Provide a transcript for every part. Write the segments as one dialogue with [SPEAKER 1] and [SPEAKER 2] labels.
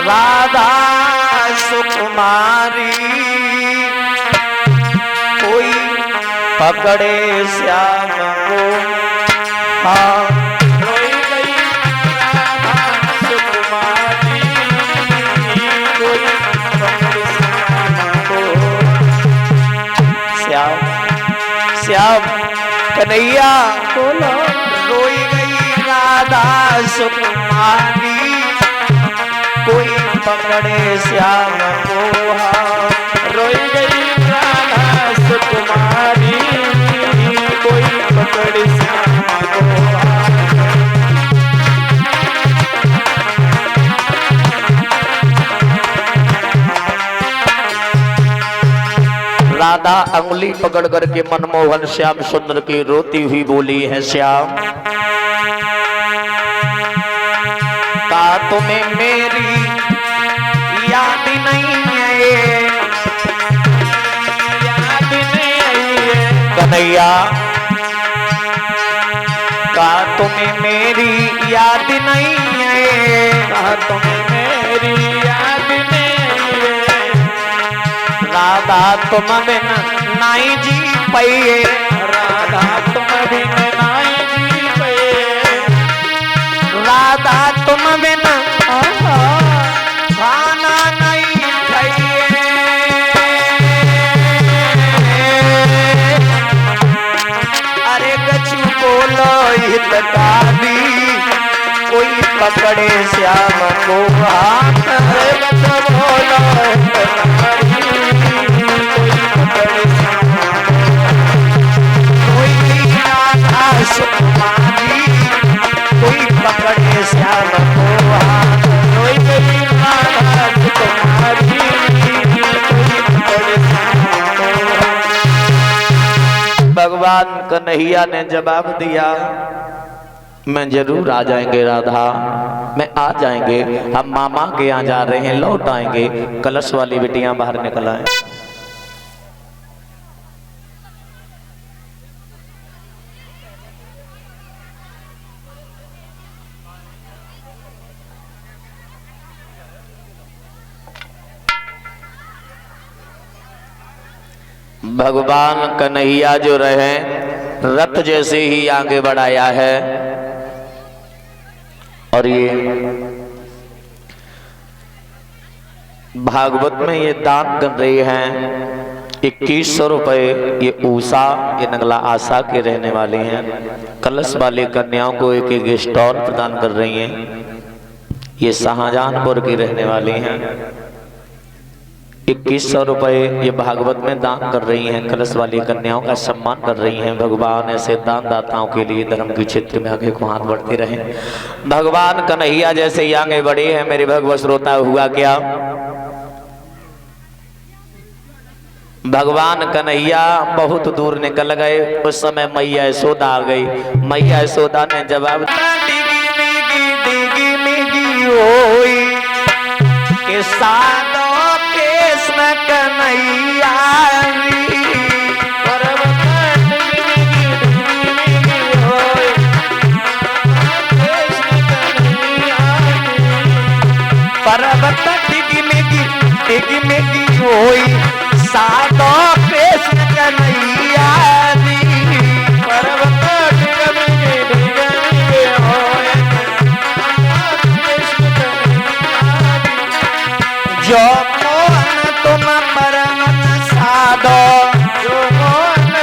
[SPEAKER 1] राधा सुकुमारी कोई पकड़े श्याम को। हाँ
[SPEAKER 2] रोई गई राधा सुकुमारी कोई पकड़े श्याम को।
[SPEAKER 1] श्याम श्याम कन्हैया
[SPEAKER 2] बोलो
[SPEAKER 1] रोई गई राधा सुकुमारी कोई पकड़े श्याम को। हाँ
[SPEAKER 2] रोई गई राधा सुकुमारी कोई पकड़े श्याम को।
[SPEAKER 1] राधा अंगुली पकड़ करके मनमोहन श्याम सुंदर की रोती हुई बोली है, श्याम का तुम्हें मेरी याद नहीं है,
[SPEAKER 2] याद नहीं आई है
[SPEAKER 1] कन्हैया का तुम्हें मेरी याद नहीं है,
[SPEAKER 2] कहा तुम्हें मेरी याद नहीं है।
[SPEAKER 1] राधा तुम बिन नहीं जी पाइए,
[SPEAKER 2] राधा तुम बिन नहीं जी पाए।
[SPEAKER 1] राधा तुम बिन खाना नहीं खाइए। अरे गचू बोलो हितकारी कोई पकड़े श्याम को हाथ।
[SPEAKER 2] अरे बच्चा बोलो हितकारी कोई पकड़े श्याम को।
[SPEAKER 1] कोई राधा सुकुमारी कोई पकड़े श्याम को हाथ।
[SPEAKER 2] रोई गई राधा सुकुमारी कोई पकड़े श्याम को।
[SPEAKER 1] भगवान कन्हैया ने जवाब दिया, मैं जरूर आ जाएंगे राधा, मैं आ जाएंगे, हम मामा के यहाँ जा रहे हैं, लौट आएंगे। कलश वाली बिटियां बाहर निकल आए। भगवान कन्हैया जो रहे रथ जैसे ही आगे बढ़ाया है और ये भागवत में ये दान कर रहे हैं 2100 रुपए। ये उषा ये नगला आशा के रहने वाले हैं। कलश वाली कन्याओं को एक एक स्टॉल प्रदान कर रही हैं। ये शाहजहानपुर की रहने वाली हैं। 2100 रुपए ये भागवत में दान कर रही हैं। कलश वाली कन्याओं का सम्मान कर रही हैं। भगवान ऐसे दान दाताओं के लिए धर्म के क्षेत्र में आगे को हाथ बढ़ते रहे। भगवान कन्हैया जैसे ही आगे बढ़े हैं, मेरे भगवत श्रोता, हुआ क्या? भगवान कन्हैया बहुत दूर निकल गए। उस समय मैया यशोदा आ गई। मैया यशोदा ने जवाब कृष्ण कन्हैया पर्वत डिगी मिगी होई साधो कृष्ण कन्हैया पर्वत डिगी होई जो मोहन तुम परमन साधो, जो मोहन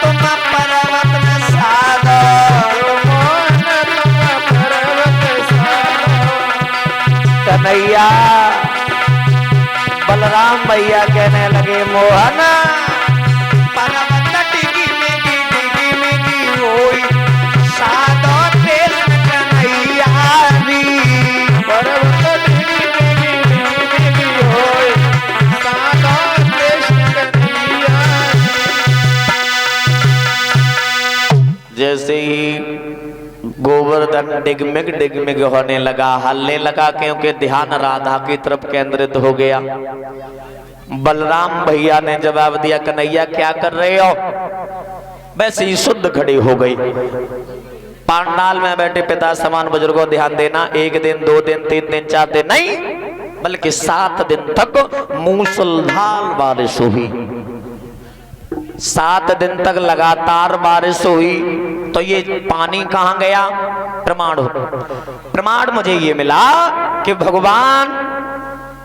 [SPEAKER 1] तुम परमन साधो, कन्हैया बलराम भैया कहने लगे, मोहन पर्वत डिगी मिगी होई साधो कृष्ण कन्हैया
[SPEAKER 2] पर्वत डिगी होई साधो कृष्ण कन्हैया।
[SPEAKER 1] जैसे ही गोवर्धन डिगमिग होने लगा, हलने लगा, क्योंकि ध्यान राधा की तरफ केंद्रित हो गया। बलराम भैया ने जवाब दिया, कन्हैया क्या कर रहे हो? वैसे ही शुद्ध खड़ी हो गई। पांडाल में बैठे पिता समान बुजुर्गों ध्यान देना, 1 दिन 2 दिन 3 दिन 4 दिन नहीं, बल्कि 7 दिन तक मूसलाधार बारिश हुई। 7 दिन तक लगातार बारिश हुई। तो ये पानी कहां गया? प्रमाण मुझे ये मिला कि भगवान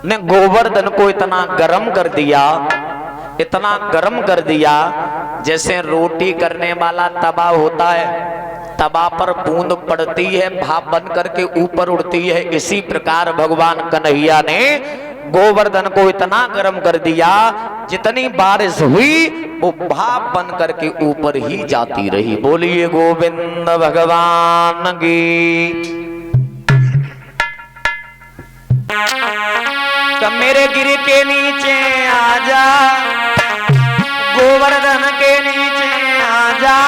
[SPEAKER 1] ने गोवर्धन को इतना गर्म कर दिया, इतना गर्म कर दिया, जैसे रोटी करने वाला तवा होता है, तवा पर बूंद पड़ती है, भाप बन करके ऊपर उड़ती है। इसी प्रकार भगवान कन्हैया ने गोवर्धन को इतना गर्म कर दिया, जितनी बारिश हुई वो भाप बन करके ऊपर ही जाती रही। बोलिए गोविंद भगवान की। तो मेरे गिर के नीचे आजा, गोवर्धन के नीचे आजा,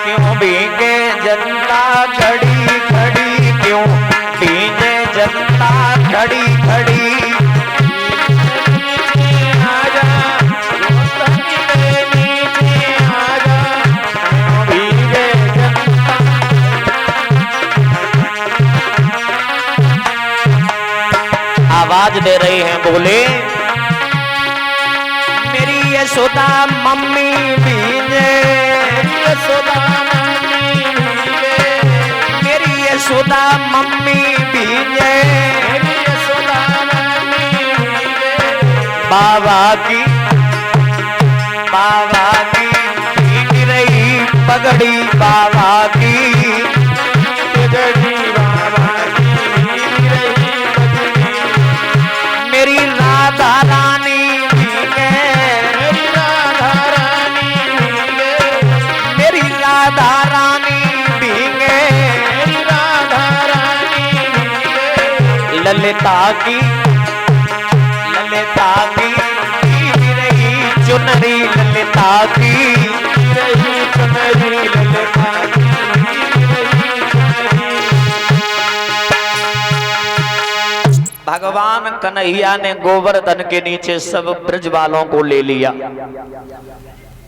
[SPEAKER 1] क्यों भीगे जनता खड़ी खड़ी, क्यों भीगे जनता खड़ी खड़ी। आवाज दे रहे हैं, बोले मेरी यशोदा मम्मी भीगे, यशोदा मम्मी भीगे, मेरी यशोदा मम्मी भीगे, मेरी यशोदा मम्मी भीगे। बाबा की भीग रही पगड़ी, बाबा की पगड़ी, बाबा की भीग रही पगड़ी। मेरी राधा रानी भीगे, मेरी राधा रानी भीगे, मेरी राधा रानी भीगे, मेरी राधा रानी भीगे। ललिता की भीग रही चुनरी, ललिता की रही चुनरी, ललिता की रही चुनरी। भगवान कन्हैया ने गोवर्धन के नीचे सब ब्रज वालों को ले लिया।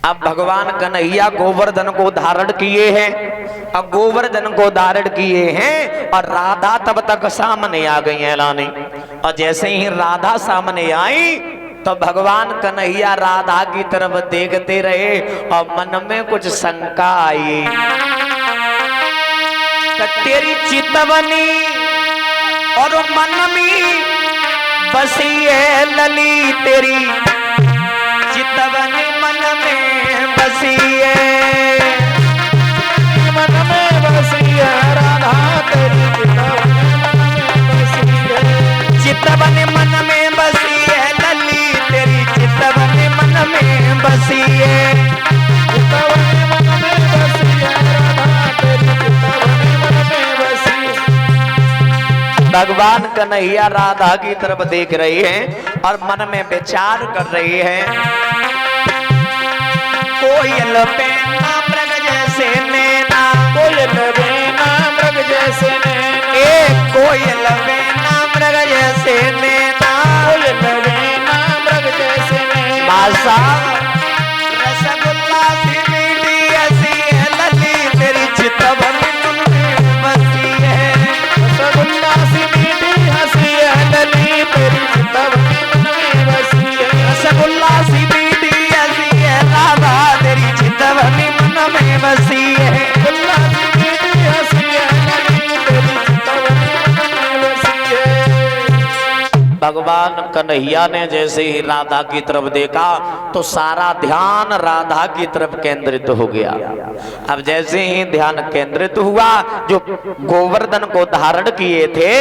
[SPEAKER 1] अब भगवान कन्हैया गोवर्धन को धारण किए हैं, अब गोवर्धन को धारण किए हैं और राधा तब तक सामने आ गई है लानी। और जैसे ही राधा सामने आई तो भगवान कन्हैया राधा की तरफ देखते रहे और मन में कुछ शंका आई। तो तेरी चितवनी और मन में बसी है लली, तेरी चितवनी मन में बसी है, मन में बसी है राधा, तेरी चितवनी मन में बसी है लली, तेरी चितवनी मन में बसी है, चितवनी मन में बसी है राधा, तेरी चितवनी मन में बसी है। भगवान कन्हैया राधा की तरफ देख रहे हैं और मन में विचार कर रहे हैं। कोयल बेना मृग जैसे नैना, कोयल बेना मृग जैसे नैना, एक कोयल बेना मृग जैसे नैना, कोयल बेना मृग जैसे नैना। मासा रसगुल्ला सी मीठी ऐसी है लली, तेरी चितवनी मन में बसी है, रसगुल्ला सी मीठी हंसी है लली, तेरी चितवनी मन में बसी है, रसगुल्ला सी मीठी हंसी है राधा, तेरी चितवनी मन में बसी है, रसगुल्ला सी मीठी हंसी है लली, तेरी चितवनी मन में बसी है। भगवान कन्हैया ने जैसे ही राधा की तरफ देखा तो सारा ध्यान राधा की तरफ केंद्रित हो गया। अब जैसे ही ध्यान केंद्रित हुआ, जो गोवर्धन को धारण किए थे